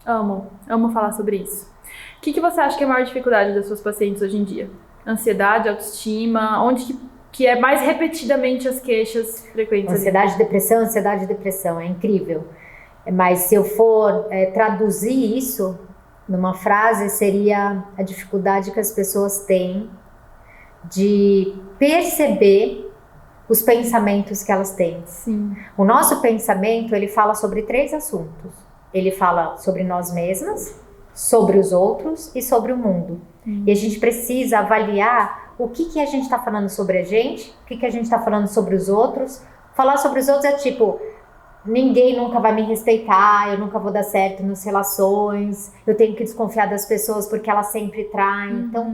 [SPEAKER 1] Amo falar sobre isso. O que você acha que é a maior dificuldade das suas pacientes hoje em dia? Ansiedade, autoestima, onde que é mais repetidamente as queixas frequentes?
[SPEAKER 2] Ansiedade, depressão, é incrível. Mas se eu for traduzir isso numa frase, seria a dificuldade que as pessoas têm de perceber os pensamentos que elas têm.
[SPEAKER 1] Sim.
[SPEAKER 2] O nosso pensamento, ele fala sobre 3 assuntos. Ele fala sobre nós mesmas, sobre os outros e sobre o mundo. E a gente precisa avaliar o que a gente está falando sobre a gente, o que a gente está falando sobre os outros. Falar sobre os outros é tipo, ninguém nunca vai me respeitar, eu nunca vou dar certo nas relações, eu tenho que desconfiar das pessoas porque elas sempre traem. Então,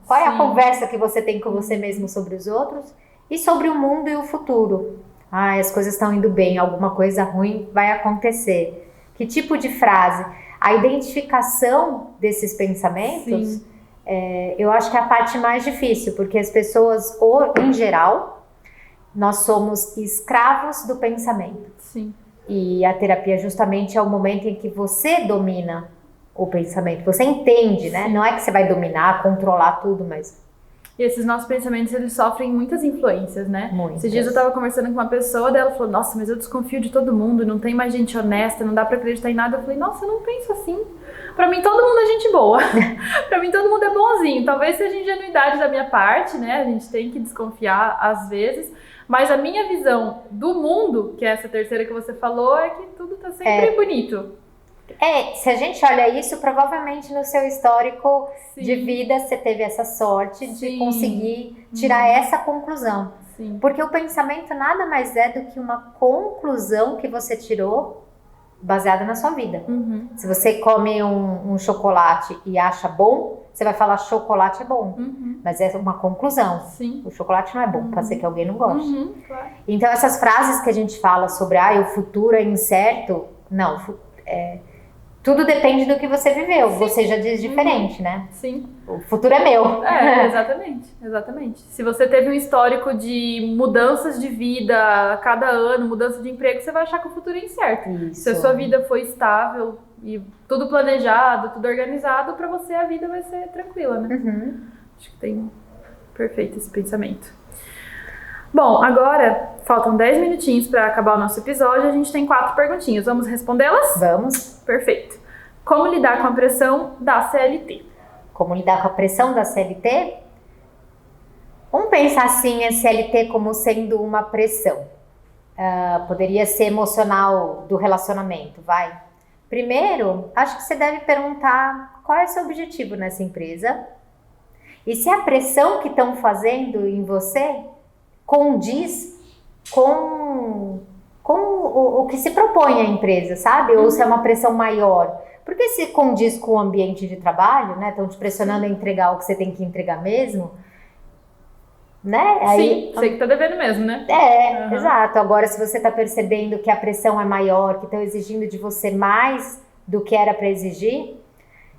[SPEAKER 2] qual é a conversa que você tem com você mesmo sobre os outros e sobre o mundo e o futuro? As coisas estão indo bem, alguma coisa ruim vai acontecer. Que tipo de frase? A identificação desses pensamentos, eu acho que é a parte mais difícil, porque as pessoas, em geral, nós somos escravos do pensamento.
[SPEAKER 1] Sim.
[SPEAKER 2] E a terapia justamente é o momento em que você domina o pensamento. Você entende, né? Não é que você vai dominar, controlar tudo, mas...
[SPEAKER 1] E esses nossos pensamentos, eles sofrem muitas influências, né?
[SPEAKER 2] Muitas.
[SPEAKER 1] Esses dias eu tava conversando com uma pessoa, dela falou, nossa, mas eu desconfio de todo mundo, não tem mais gente honesta, não dá pra acreditar em nada. Eu falei, nossa, eu não penso assim. Pra mim, todo mundo é gente boa. Pra mim, todo mundo é bonzinho. Talvez seja ingenuidade da minha parte, né? A gente tem que desconfiar às vezes. Mas a minha visão do mundo, que é essa terceira que você falou, é que tudo tá sempre bonito.
[SPEAKER 2] Se a gente olha isso, provavelmente no seu histórico de vida você teve essa sorte de conseguir tirar essa conclusão.
[SPEAKER 1] Sim.
[SPEAKER 2] Porque o pensamento nada mais é do que uma conclusão que você tirou baseada na sua vida. Se você come um chocolate e acha bom, você vai falar chocolate é bom. Mas é uma conclusão.
[SPEAKER 1] Sim.
[SPEAKER 2] O chocolate não é bom, pode ser que alguém não goste.
[SPEAKER 1] Claro.
[SPEAKER 2] Então essas frases que a gente fala sobre o futuro é incerto, não, tudo depende do que você viveu. Sim. Você já diz diferente, né?
[SPEAKER 1] Sim.
[SPEAKER 2] O futuro é meu.
[SPEAKER 1] Exatamente. Se você teve um histórico de mudanças de vida a cada ano, mudança de emprego, você vai achar que o futuro é incerto.
[SPEAKER 2] Isso.
[SPEAKER 1] Se a sua vida foi estável e tudo planejado, tudo organizado, pra você a vida vai ser tranquila, né? Acho que tem perfeito esse pensamento. Bom, agora faltam 10 minutinhos para acabar o nosso episódio. A gente tem 4 perguntinhas. Vamos respondê-las?
[SPEAKER 2] Vamos.
[SPEAKER 1] Perfeito. Como lidar com a pressão da CLT?
[SPEAKER 2] Como lidar com a pressão da CLT? Vamos pensar assim a CLT como sendo uma pressão. Poderia ser emocional do relacionamento, vai. Primeiro, acho que você deve perguntar qual é o seu objetivo nessa empresa e se a pressão que estão fazendo em você condiz com o que se propõe a empresa, sabe? Ou se é uma pressão maior. Porque se condiz com o ambiente de trabalho, né? Estão te pressionando a entregar o que você tem que entregar mesmo, né?
[SPEAKER 1] Sim, você que tá devendo mesmo, né?
[SPEAKER 2] Exato. Agora, se você tá percebendo que a pressão é maior, que estão exigindo de você mais do que era para exigir,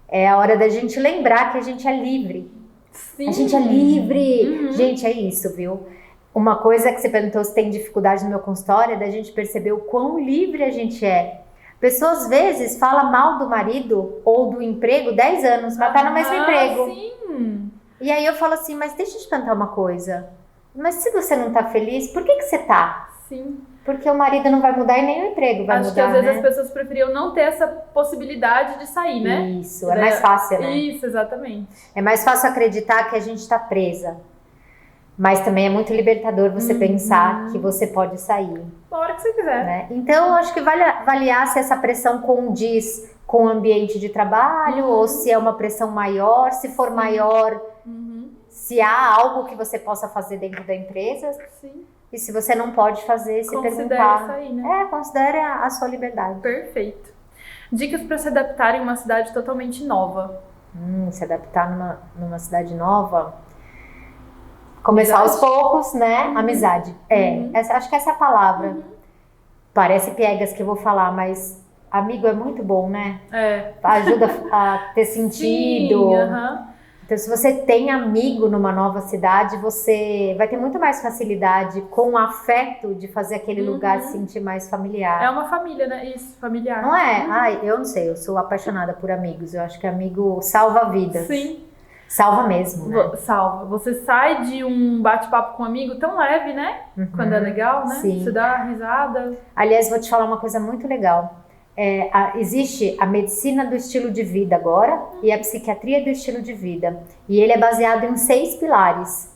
[SPEAKER 2] é a hora da gente lembrar que a gente é livre.
[SPEAKER 1] Sim.
[SPEAKER 2] A gente é livre! Gente, é isso, viu? Uma coisa que você perguntou se tem dificuldade no meu consultório é da gente perceber o quão livre a gente é. Pessoas, às vezes, falam mal do marido ou do emprego 10 anos, mas tá no mesmo emprego.
[SPEAKER 1] Sim.
[SPEAKER 2] E aí eu falo assim, mas deixa eu te perguntar uma coisa. Mas se você não tá feliz, por que você tá?
[SPEAKER 1] Sim.
[SPEAKER 2] Porque o marido não vai mudar e nem o emprego vai mudar,
[SPEAKER 1] Acho que às vezes
[SPEAKER 2] né?
[SPEAKER 1] as pessoas preferiam não ter essa possibilidade de sair, né?
[SPEAKER 2] Isso, é mais fácil, né?
[SPEAKER 1] Isso, exatamente.
[SPEAKER 2] É mais fácil acreditar que a gente tá presa. Mas também é muito libertador você pensar que você pode sair.
[SPEAKER 1] Na hora que você quiser.
[SPEAKER 2] Né? Então, eu acho que vale avaliar se essa pressão condiz com o ambiente de trabalho ou se é uma pressão maior. Se for maior, se há algo que você possa fazer dentro da empresa.
[SPEAKER 1] Sim.
[SPEAKER 2] E se você não pode fazer, se
[SPEAKER 1] Considere
[SPEAKER 2] perguntar.
[SPEAKER 1] Sair, né?
[SPEAKER 2] Considere a sua liberdade.
[SPEAKER 1] Perfeito. Dicas para se adaptar em uma cidade totalmente nova.
[SPEAKER 2] Se adaptar numa cidade nova... Começar aos poucos, né? Amizade. Acho que essa é a palavra. Parece piegas que eu vou falar, mas amigo é muito bom, né? Ajuda a ter sentido.
[SPEAKER 1] Sim,
[SPEAKER 2] Então, se você tem amigo numa nova cidade, você vai ter muito mais facilidade com o afeto de fazer aquele lugar se sentir mais familiar.
[SPEAKER 1] É uma família, né? Isso, familiar.
[SPEAKER 2] Não é? Eu não sei, eu sou apaixonada por amigos. Eu acho que amigo salva vidas.
[SPEAKER 1] Sim.
[SPEAKER 2] Salva mesmo, né?
[SPEAKER 1] Salva. Você sai de um bate-papo com um amigo tão leve, né? Quando é legal, né?
[SPEAKER 2] Sim.
[SPEAKER 1] Você dá risada.
[SPEAKER 2] Aliás, vou te falar uma coisa muito legal. Existe a medicina do estilo de vida agora e a psiquiatria do estilo de vida. E ele é baseado em 6 pilares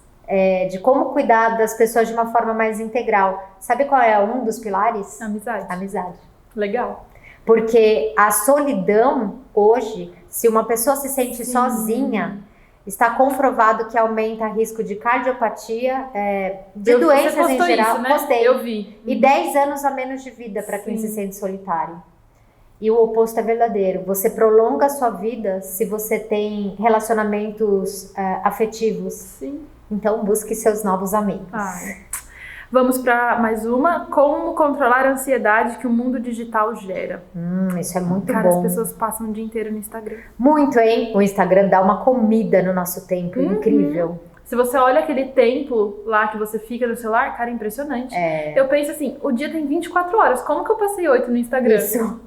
[SPEAKER 2] de como cuidar das pessoas de uma forma mais integral. Sabe qual é um dos pilares? Amizade.
[SPEAKER 1] Legal.
[SPEAKER 2] Porque a solidão hoje, se uma pessoa se sente sozinha, está comprovado que aumenta risco de cardiopatia, de doenças em geral.
[SPEAKER 1] Isso, né?
[SPEAKER 2] Postei.
[SPEAKER 1] Eu vi.
[SPEAKER 2] E 10 anos a menos de vida para quem se sente solitário. E o oposto é verdadeiro. Você prolonga a sua vida se você tem relacionamentos afetivos.
[SPEAKER 1] Sim.
[SPEAKER 2] Então busque seus novos amigos.
[SPEAKER 1] Vamos para mais uma. Como controlar a ansiedade que o mundo digital gera?
[SPEAKER 2] Isso é muito
[SPEAKER 1] Cara,
[SPEAKER 2] bom.
[SPEAKER 1] as pessoas passam o dia inteiro no Instagram.
[SPEAKER 2] Muito, hein? O Instagram dá uma comida no nosso tempo, incrível.
[SPEAKER 1] Se você olha aquele tempo lá que você fica no celular, cara, é impressionante. Eu penso assim, o dia tem 24 horas, como que eu passei 8 no Instagram?
[SPEAKER 2] Isso.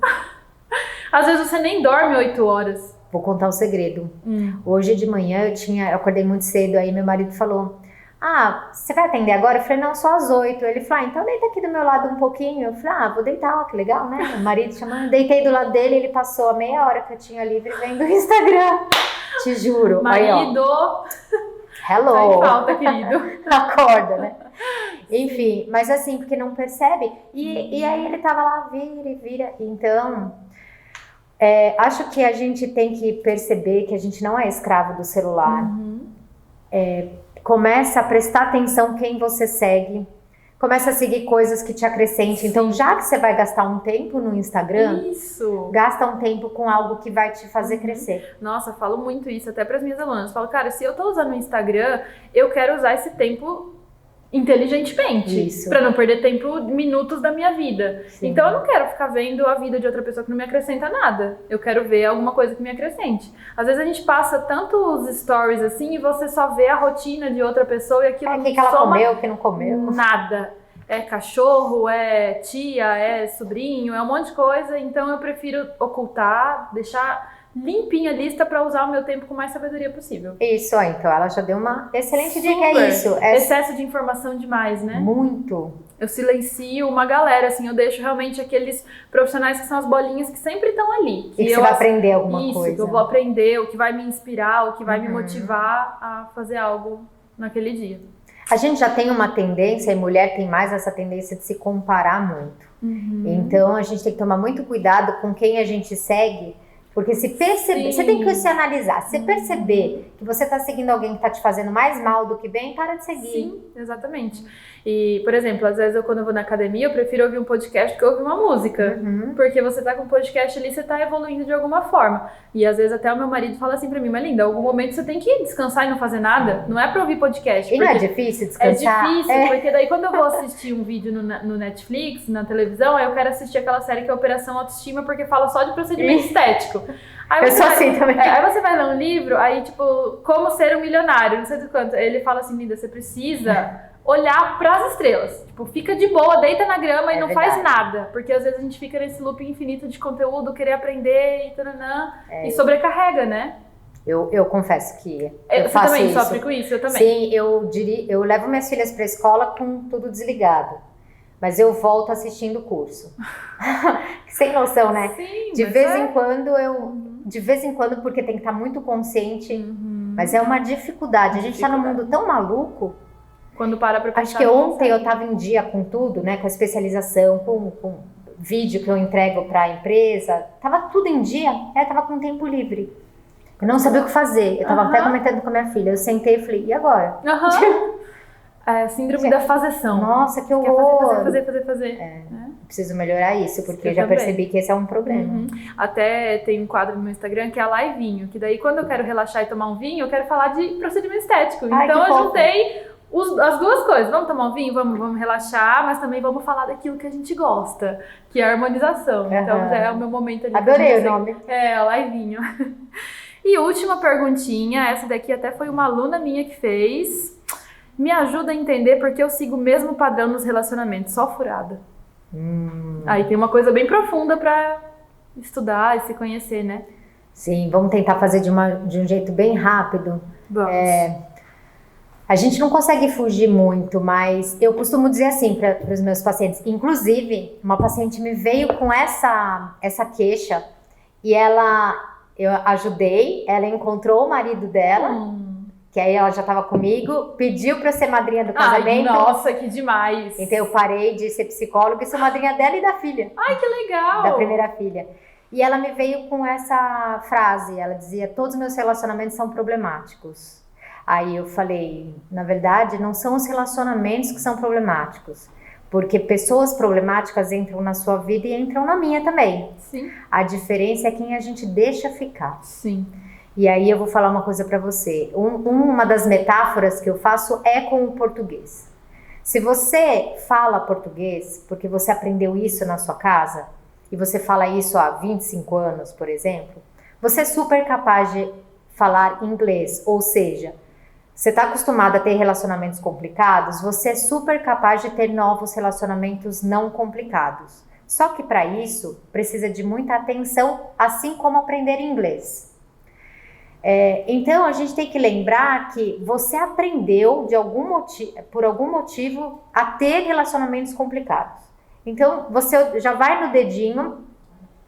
[SPEAKER 1] Às vezes você nem dorme 8 horas.
[SPEAKER 2] Vou contar um segredo. Hoje de manhã eu acordei muito cedo, aí meu marido falou: você vai atender agora? Eu falei, não, só às 8. Ele falou, então deita aqui do meu lado um pouquinho. Eu falei, vou deitar, que legal, né? Meu marido chamando, deitei do lado dele, ele passou a meia hora que eu tinha livre vendo o Instagram. Te juro.
[SPEAKER 1] Marido!
[SPEAKER 2] Aí, hello!
[SPEAKER 1] Tá em falta, querido.
[SPEAKER 2] Acorda, né? Enfim, mas assim, porque não percebe. E aí ele tava lá, vira e vira. Então, acho que a gente tem que perceber que a gente não é escravo do celular. Começa a prestar atenção quem você segue. Começa a seguir coisas que te acrescentem. Então, já que você vai gastar um tempo no Instagram, gasta um tempo com algo que vai te fazer crescer.
[SPEAKER 1] Nossa, eu falo muito isso até para as minhas alunas. Eu falo, cara, se eu tô usando o Instagram, eu quero usar esse tempo inteligentemente, para não perder minutos da minha vida. Sim. Então eu não quero ficar vendo a vida de outra pessoa que não me acrescenta nada. Eu quero ver alguma coisa que me acrescente. Às vezes a gente passa tantos stories assim e você só vê a rotina de outra pessoa e aquilo
[SPEAKER 2] o que ela comeu, o que não comeu.
[SPEAKER 1] Nada. É cachorro, é tia, é sobrinho, é um monte de coisa. Então eu prefiro ocultar, deixar limpinha a lista para usar o meu tempo com mais sabedoria possível.
[SPEAKER 2] Isso, então ela já deu uma excelente dica, é isso.
[SPEAKER 1] Excesso de informação demais, né?
[SPEAKER 2] Muito.
[SPEAKER 1] Eu silencio uma galera, assim, eu deixo realmente aqueles profissionais que são as bolinhas que sempre estão ali.
[SPEAKER 2] Que você vai aprender alguma coisa.
[SPEAKER 1] Isso, que eu vou aprender, o que vai me inspirar, o que vai me motivar a fazer algo naquele dia.
[SPEAKER 2] A gente já tem uma tendência, e mulher tem mais essa tendência de se comparar muito. Então a gente tem que tomar muito cuidado com quem a gente segue. Porque se perceber, você tem que se analisar. Se perceber que você está seguindo alguém que está te fazendo mais mal do que bem, para de seguir.
[SPEAKER 1] Sim, exatamente. E, por exemplo, às vezes quando eu vou na academia, eu prefiro ouvir um podcast que ouvir uma música. Porque você tá com um podcast ali, você tá evoluindo de alguma forma. E às vezes até o meu marido fala assim pra mim, mas linda, em algum momento você tem que descansar e não fazer nada. Não é pra ouvir podcast.
[SPEAKER 2] E não é difícil descansar?
[SPEAKER 1] É difícil, porque daí quando eu vou assistir um vídeo no Netflix, na televisão, aí eu quero assistir aquela série que é Operação Autoestima, porque fala só de procedimento estético. Aí
[SPEAKER 2] eu sou assim também.
[SPEAKER 1] Aí você vai ler um livro, aí tipo, como ser um milionário, não sei de quanto. Ele fala assim, linda, você precisa olhar pras estrelas. Tipo, fica de boa, deita na grama e não faz nada. Porque às vezes a gente fica nesse loop infinito de conteúdo, querer aprender e tananã, e sobrecarrega, né?
[SPEAKER 2] Eu confesso que eu
[SPEAKER 1] você
[SPEAKER 2] faço
[SPEAKER 1] também
[SPEAKER 2] isso.
[SPEAKER 1] sofre com isso? Eu também.
[SPEAKER 2] Sim, eu levo minhas filhas pra escola com tudo desligado. Mas eu volto assistindo o curso. Sem noção, né?
[SPEAKER 1] Sim,
[SPEAKER 2] de vez em quando de vez em quando, porque tem que estar muito consciente. Mas é uma dificuldade. A gente tá num mundo tão maluco.
[SPEAKER 1] Quando para pra pensar.
[SPEAKER 2] Acho que ontem eu tava em dia com tudo, né? Com a especialização, com vídeo que eu entrego pra empresa. Tava tudo em dia. Eu tava com tempo livre. Eu não sabia o que fazer. Eu tava até comentando com a minha filha. Eu sentei e falei, e agora?
[SPEAKER 1] É a síndrome da fazeção.
[SPEAKER 2] Nossa, que horror.
[SPEAKER 1] Fazer.
[SPEAKER 2] Preciso melhorar isso, porque eu já percebi que esse é um problema.
[SPEAKER 1] Até tem um quadro no meu Instagram que é a Livinho, que daí quando eu quero relaxar e tomar um vinho, eu quero falar de procedimento estético. Então eu juntei as duas coisas. Vamos tomar um vinho, vamos relaxar, mas também vamos falar daquilo que a gente gosta, que é a harmonização. Então já é o meu momento ali.
[SPEAKER 2] Adorei o nome.
[SPEAKER 1] A Livinho. E última perguntinha, essa daqui até foi uma aluna minha que fez. Me ajuda a entender porque eu sigo o mesmo padrão nos relacionamentos, só furada. Aí tem uma coisa bem profunda pra estudar e se conhecer, né?
[SPEAKER 2] Sim, vamos tentar fazer de um jeito bem rápido.
[SPEAKER 1] Vamos.
[SPEAKER 2] A gente não consegue fugir muito, mas eu costumo dizer assim para os meus pacientes. Inclusive, uma paciente me veio com essa queixa e eu ajudei, ela encontrou o marido dela. Que aí ela já estava comigo, pediu para eu ser madrinha do casamento.
[SPEAKER 1] Ai, nossa, que demais!
[SPEAKER 2] Então eu parei de ser psicóloga e sou madrinha dela e da filha.
[SPEAKER 1] Ai, que legal!
[SPEAKER 2] Da primeira filha. E ela me veio com essa frase, ela dizia, todos os meus relacionamentos são problemáticos. Aí eu falei, na verdade, não são os relacionamentos que são problemáticos, porque pessoas problemáticas entram na sua vida e entram na minha também.
[SPEAKER 1] Sim.
[SPEAKER 2] A diferença é quem a gente deixa ficar.
[SPEAKER 1] Sim.
[SPEAKER 2] E aí eu vou falar uma coisa para você. Uma das metáforas que eu faço é com o português. Se você fala português porque você aprendeu isso na sua casa, e você fala isso há 25 anos, por exemplo, você é super capaz de falar inglês, ou seja, você está acostumado a ter relacionamentos complicados, você é super capaz de ter novos relacionamentos não complicados. Só que para isso, precisa de muita atenção, assim como aprender inglês. Então, a gente tem que lembrar que você aprendeu por algum motivo a ter relacionamentos complicados. Então, você já vai no dedinho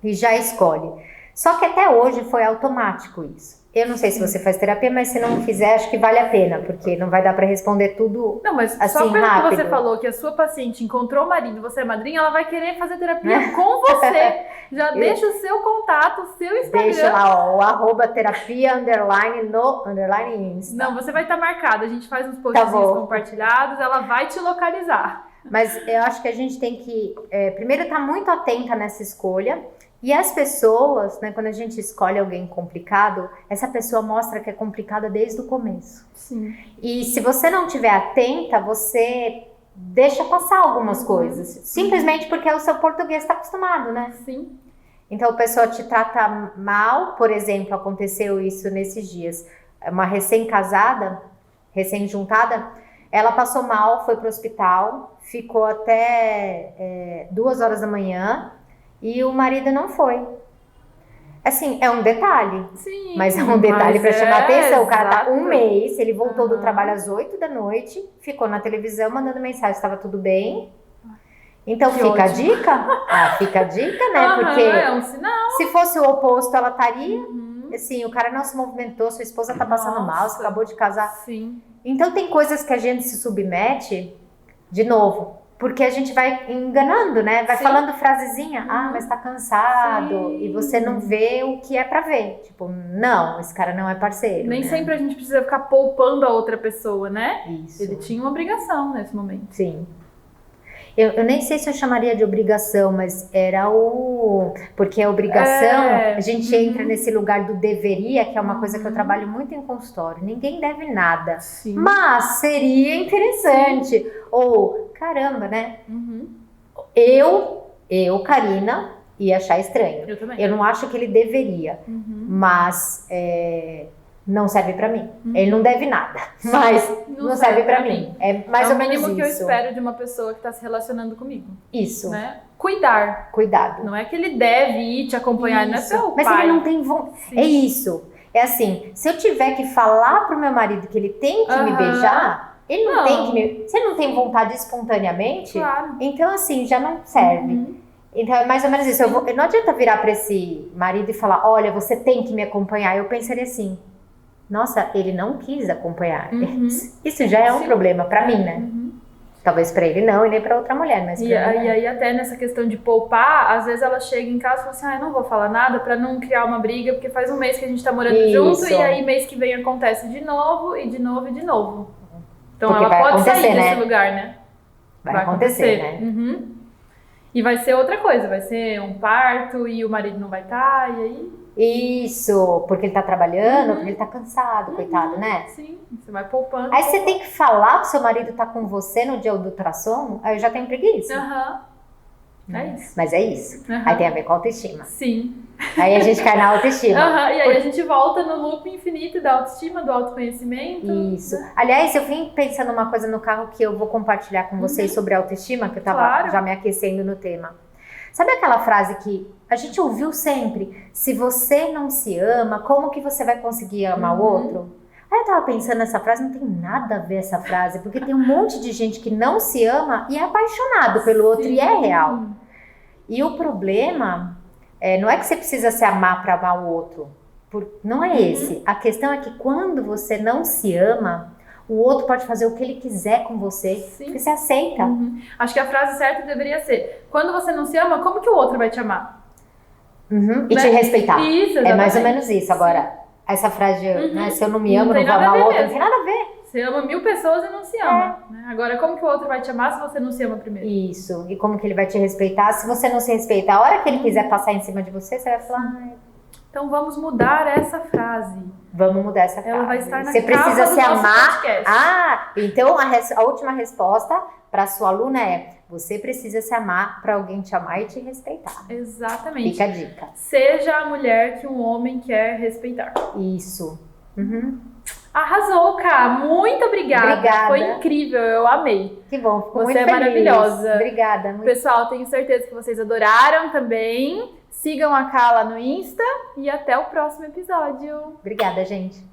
[SPEAKER 2] e já escolhe. Só que até hoje foi automático isso. Eu não sei se você faz terapia, mas se não fizer, acho que vale a pena, porque não vai dar pra responder tudo assim rápido.
[SPEAKER 1] Não, mas só pelo que você falou, que a sua paciente encontrou o marido, você é madrinha, ela vai querer fazer terapia com você. Já deixa o seu contato, o seu Instagram.
[SPEAKER 2] Deixa lá, ó, o @terapia_ no Insta.
[SPEAKER 1] Não, você vai estar marcado. A gente faz uns postzinhos compartilhados, ela vai te localizar.
[SPEAKER 2] Mas eu acho que a gente tem que, primeiro, estar muito atenta nessa escolha. E as pessoas, né, quando a gente escolhe alguém complicado, essa pessoa mostra que é complicada desde o começo.
[SPEAKER 1] Sim.
[SPEAKER 2] E se você não estiver atenta, você deixa passar algumas coisas. Simplesmente porque o seu português está acostumado, né?
[SPEAKER 1] Sim.
[SPEAKER 2] Então a pessoa te trata mal, por exemplo, aconteceu isso nesses dias. Uma recém-casada, recém-juntada, ela passou mal, foi para o hospital, ficou até 2 horas da manhã. E o marido não foi. Assim, é um detalhe.
[SPEAKER 1] Sim,
[SPEAKER 2] mas é um detalhe para chamar a atenção. O cara tá 1 mês, ele voltou do trabalho às 8 da noite, ficou na televisão mandando mensagem, estava tudo bem. Então
[SPEAKER 1] que
[SPEAKER 2] fica
[SPEAKER 1] ótimo.
[SPEAKER 2] A dica. Fica a dica, né? Porque
[SPEAKER 1] é um sinal.
[SPEAKER 2] Se fosse o oposto, ela estaria. Assim, o cara não se movimentou, sua esposa tá passando mal, você acabou de casar.
[SPEAKER 1] Sim.
[SPEAKER 2] Então tem coisas que a gente se submete, de novo, porque a gente vai enganando, né? Vai falando frasezinha, mas tá cansado. Sim. E você não vê o que é pra ver. Tipo, não, esse cara não é parceiro.
[SPEAKER 1] Nem
[SPEAKER 2] né?
[SPEAKER 1] sempre a gente precisa ficar poupando a outra pessoa, né?
[SPEAKER 2] Isso.
[SPEAKER 1] Ele tinha uma obrigação nesse momento.
[SPEAKER 2] Sim. Eu nem sei se eu chamaria de obrigação, mas era porque a obrigação, a gente entra nesse lugar do deveria, que é uma coisa que eu trabalho muito em consultório. Ninguém deve nada.
[SPEAKER 1] Sim.
[SPEAKER 2] Mas seria interessante. Sim. Ou, caramba, né? Eu, Karina, ia achar estranho.
[SPEAKER 1] Eu também.
[SPEAKER 2] Eu não acho que ele deveria, mas não serve pra mim. Ele não deve nada, mas não serve pra mim. É mais ou menos isso.
[SPEAKER 1] É o mínimo que eu espero de uma pessoa que tá se relacionando comigo.
[SPEAKER 2] Isso.
[SPEAKER 1] Né? Cuidado. Não é que ele deve ir te acompanhar, não é seu
[SPEAKER 2] mas
[SPEAKER 1] pai.
[SPEAKER 2] Ele não tem vontade. É isso. É assim, se eu tiver que falar pro meu marido que ele tem que me beijar, ele não tem que me... Se ele não tem vontade espontaneamente, então assim, já não serve. Então é mais ou menos isso. Não adianta virar pra esse marido e falar, olha, você tem que me acompanhar. Eu pensaria assim, nossa, ele não quis acompanhar. Isso já é um problema pra mim, né? Talvez pra ele não e nem pra outra mulher, mas pra mim
[SPEAKER 1] E aí até nessa questão de poupar, às vezes ela chega em casa e fala assim, eu não vou falar nada pra não criar uma briga, porque faz 1 mês que a gente tá morando junto e aí mês que vem acontece de novo e de novo e de novo. Então porque ela pode sair desse lugar, né?
[SPEAKER 2] Vai acontecer, né?
[SPEAKER 1] E vai ser outra coisa, vai ser um parto e o marido não vai estar, e aí...
[SPEAKER 2] Isso, porque ele tá trabalhando, porque ele tá cansado, coitado, né?
[SPEAKER 1] Sim, você vai poupando.
[SPEAKER 2] Aí você tem que falar que seu marido tá com você no dia do ultrassom, aí eu já tenho preguiça.
[SPEAKER 1] É isso.
[SPEAKER 2] Mas é isso. Aí tem a ver com a autoestima.
[SPEAKER 1] Sim.
[SPEAKER 2] Aí a gente cai na autoestima.
[SPEAKER 1] E aí a gente volta no loop infinito da autoestima, do autoconhecimento.
[SPEAKER 2] Isso. Aliás, eu vim pensando uma coisa no carro que eu vou compartilhar com vocês sobre autoestima, que eu tava já me aquecendo no tema. Sabe aquela frase que a gente ouviu sempre? Se você não se ama, como que você vai conseguir amar o outro? Aí eu tava pensando nessa frase, não tem nada a ver essa frase, porque tem um monte de gente que não se ama e é apaixonado pelo outro e é real. E o problema não é que você precisa se amar para amar o outro. Não é esse. A questão é que quando você não se ama, o outro pode fazer o que ele quiser com você, porque você aceita.
[SPEAKER 1] Acho que a frase certa deveria ser, quando você não se ama, como que o outro vai te amar?
[SPEAKER 2] Uhum. E te respeitar.
[SPEAKER 1] Isso,
[SPEAKER 2] é mais ou menos isso. Agora, essa frase, né, se eu não me amo, não vou amar o outro, não tem nada a ver.
[SPEAKER 1] Você ama 1000 pessoas e não se ama. Né? Agora, como que o outro vai te amar se você não se ama primeiro?
[SPEAKER 2] Isso. E como que ele vai te respeitar se você não se respeitar? A hora que ele quiser passar em cima de você, você vai falar...
[SPEAKER 1] Então vamos mudar essa frase.
[SPEAKER 2] Vamos mudar essa frase.
[SPEAKER 1] Ela vai estar na
[SPEAKER 2] Você precisa se amar.
[SPEAKER 1] Podcast.
[SPEAKER 2] Então a última resposta para sua aluna é: você precisa se amar para alguém te amar e te respeitar.
[SPEAKER 1] Exatamente.
[SPEAKER 2] Fica a dica.
[SPEAKER 1] Seja a mulher que um homem quer respeitar.
[SPEAKER 2] Isso. Uhum.
[SPEAKER 1] Arrasou, Ká. Muito obrigada. Foi incrível, eu amei.
[SPEAKER 2] Que bom, fico
[SPEAKER 1] Você
[SPEAKER 2] muito
[SPEAKER 1] é
[SPEAKER 2] feliz.
[SPEAKER 1] Maravilhosa.
[SPEAKER 2] Obrigada. Muito...
[SPEAKER 1] Pessoal, tenho certeza que vocês adoraram também. Sigam a Ká lá no Insta e até o próximo episódio.
[SPEAKER 2] Obrigada, gente.